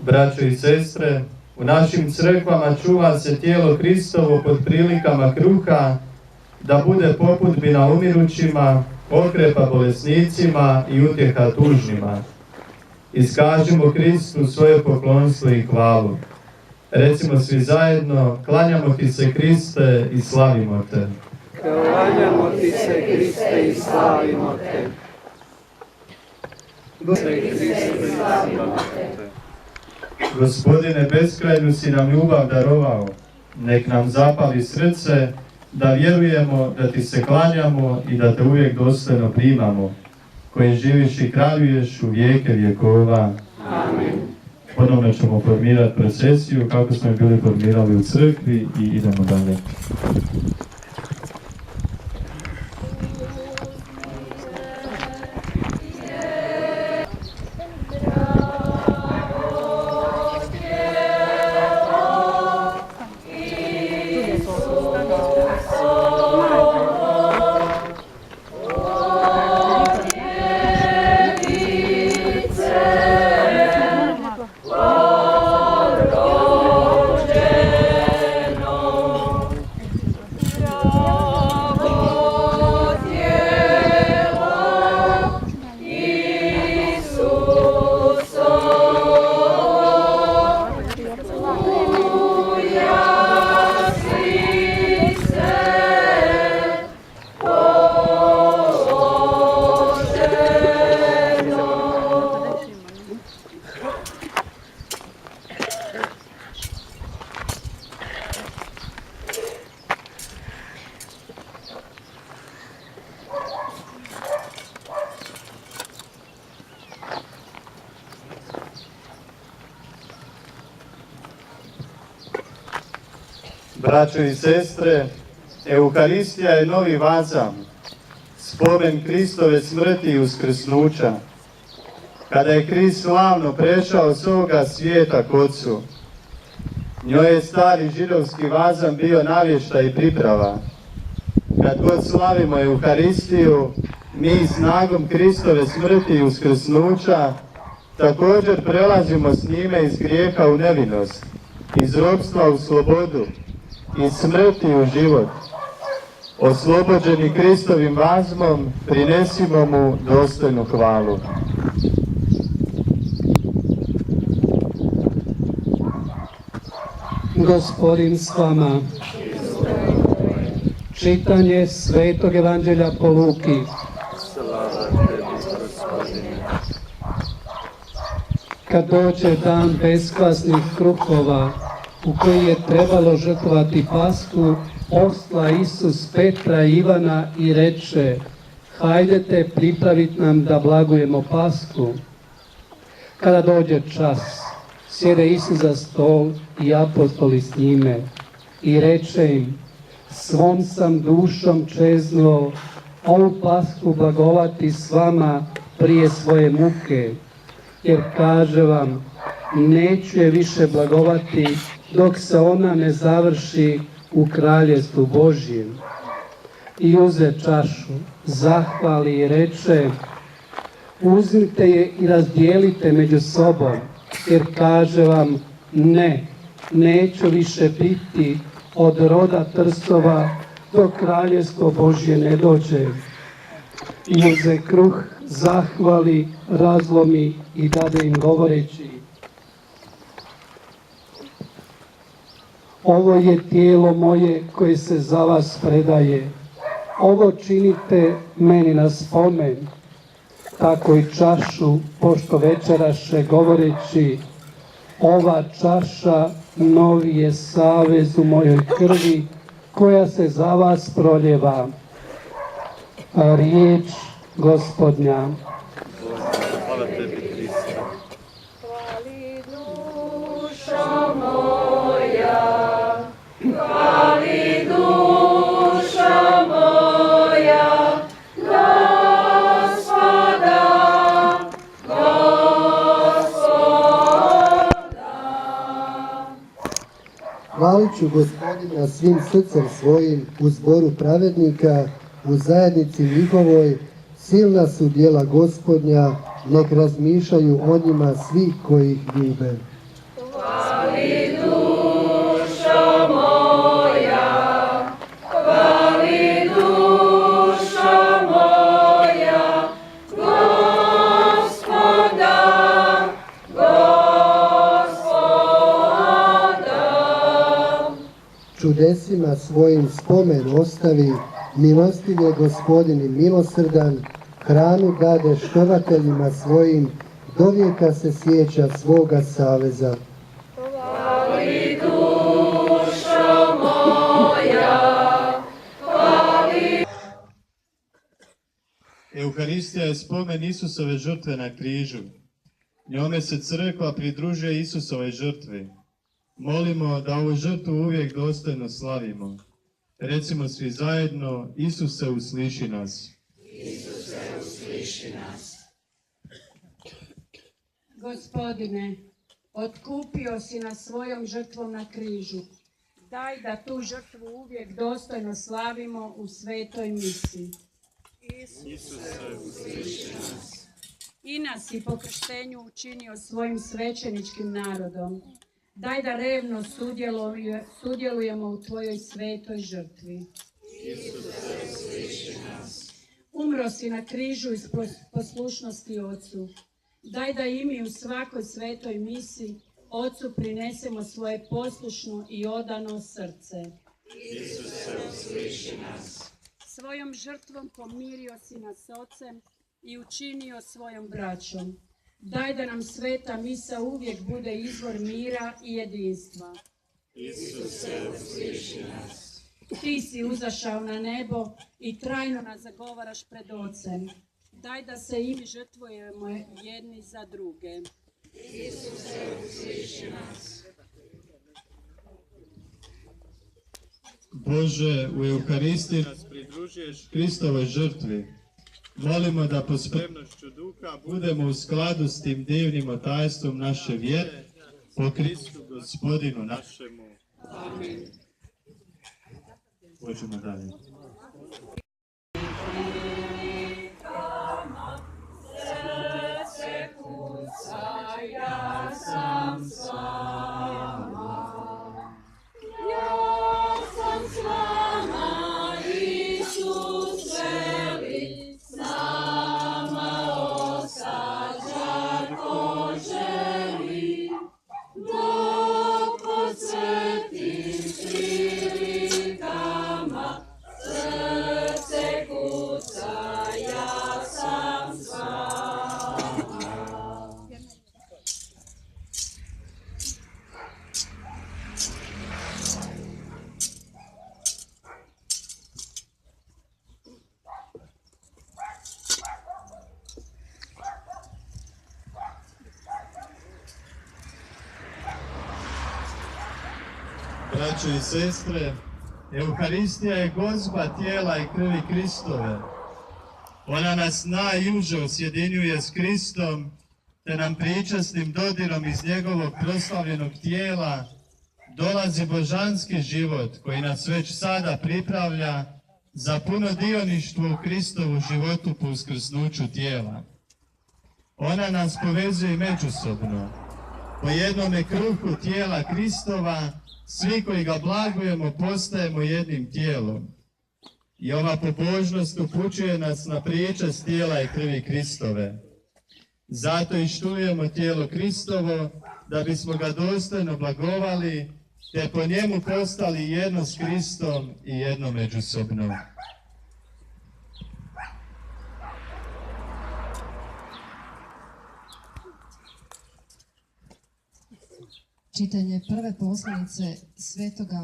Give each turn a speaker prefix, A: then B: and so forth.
A: Braćo i sestre, u našim crkvama čuva se tijelo Hristovo pod prilikama kruha, da bude popudbina umirućima, okrepa bolesnicima i utjeha tužnima. Iskažimo Hristu svoje poklonstvo i hvalu. Recimo svi zajedno, klanjamo ti se Hriste i slavimo te.
B: Klanjamo ti se Hriste i slavimo te.
A: Gospodine, beskrajnu si nam ljubav darovao, nek nam zapali srce, da vjerujemo da ti se klanjamo i da te uvijek dostojno primamo, koji živiš i kraljuješ u vijeke vjekova.
B: Amen.
A: Ponovno ćemo formirati procesiju kako smo je bili formirali u crkvi i idemo dalje. Braćo i sestre, Euharistija je novi vazam, spomen Kristove smrti i uskrsnuća. Kada je Krist slavno prešao s ovoga svijeta k Otcu, njoj je stari židovski vazam bio navještaj i priprava. Kad god slavimo Euharistiju, mi snagom Kristove smrti i uskrsnuća također prelazimo s njime iz grijeha u nevinost, iz ropstva u slobodu, iz smrti u život. Oslobođeni Kristovim vazmom, prinesimo mu dostojnu hvalu.
B: Gospodin s vama. Čitanje Svetog Evanđelja po Luki. Kad dođe dan beskvasnih kruhova, u koji je trebalo žrtvovati Pasku, posla Isus Petra i Ivana i reče: hajdete pripraviti nam da blagujemo Pasku. Kada dođe čas, sjede Isus za stol i apostoli s njime i reče im: svom sam dušom čeznuo ovu Pasku blagovati s vama prije svoje muke, jer kaže vam, neću je više blagovati dok se ona ne završi u kraljestvu Božjem. I uze čašu, zahvali i reče: uzmite je i razdijelite među sobom, jer kaže vam, ne, neću više piti od roda trsova dok kraljestvo Božje ne dođe. I uze kruh, zahvali, razlomi i dade im govoreći: ovo je tijelo moje koje se za vas predaje. Ovo činite meni na spomen. Tako i čašu, pošto večeraše, govoreći: ova čaša novi je savez u mojoj krvi, koja se za vas proljeva. A riječ Gospodnja.
A: Hvala tebi, Hriste.
C: Hvali duša moja, hvali duša moja.
D: ću Gospodina svim srcem svojim, u zboru pravednika, u zajednici njihovoj, silna su djela Gospodnja, nek razmišljaju o njima svi koji ih ljube.
C: Hvali dušo moja, hvali dušo moja, Gospoda, Gospoda.
D: Čudesima svojim spomen ostavi, milostiv je Gospodin i milosrdan, hranu dade štovateljima svojim, dovijeka se sjeća svoga saveza.
C: Hvali dušo moja, hvali.
A: Euharistija je spomen Isusove žrtve na križu. Njome se crkva pridružuje Isusovoj žrtvi. Molimo da ovu žrtvu uvijek dostojno slavimo. Recimo svi zajedno, Isuse, usliši nas.
E: Isuse, usliši nas.
F: Gospodine, otkupio si nas svojom žrtvom na križu. Daj da tu žrtvu uvijek dostojno slavimo u svetoj misi.
A: Isuse, usliši nas.
F: I nas si po krštenju učinio svojim svećeničkim narodom. Daj da revno sudjelujemo u tvojoj svetoj žrtvi.
E: Isuse, usliši nas.
F: Umro si na križu iz poslušnosti Otcu. Daj da i mi u svakoj svetoj misi Otcu prinesemo svoje poslušno i odano srce.
E: Isuse, usliši nas.
F: Svojom žrtvom pomirio si nas s Otcem i učinio svojom braćom. Daj da nam sveta misa uvijek bude izvor mira i jedinstva.
E: Isuse, usliši nas.
F: Ti si uzašao na nebo i trajno nas zagovaraš pred Ocem. Daj da se i mi žrtvujemo jedni za druge.
E: Isuse, usliši nas.
A: Bože, u Euharistiji nas pridružuješ Kristovoj žrtvi. Molimo da po spremnošću duha budemo u skladu s tim divnim tajstvom naše vjere, po Kristu Gospodinu našemu.
E: Amen.
A: Hoćemo dalje.
C: Srce kuca, ja sam s vama. Ja sam s vama, Isus veli, s nama ostać žarko želi, dok pod svetim prilikama srce kuca, ja sam s vama.
A: Braćo i sestre, Euharistija je gozba tijela i krvi Kristove. Ona nas najuže sjedinjuje s Kristom, te nam pričasnim dodirom iz njegovog proslavljenog tijela dolazi božanski život koji nas već sada pripravlja za puno dioništvo u Kristovu životu po uskrsnuću tijela. Ona nas povezuje međusobno. Po jednome kruhu tijela Kristova svi koji ga blagujemo postajemo jednim tijelom. I ova pobožnost upućuje nas na pričast tijela i krvi Kristove. Zato i štujemo tijelo Kristovo, da bismo ga dostojno blagovali, te po njemu postali jedno s Kristom i jedno međusobno.
G: Čitanje prve poslanice svetoga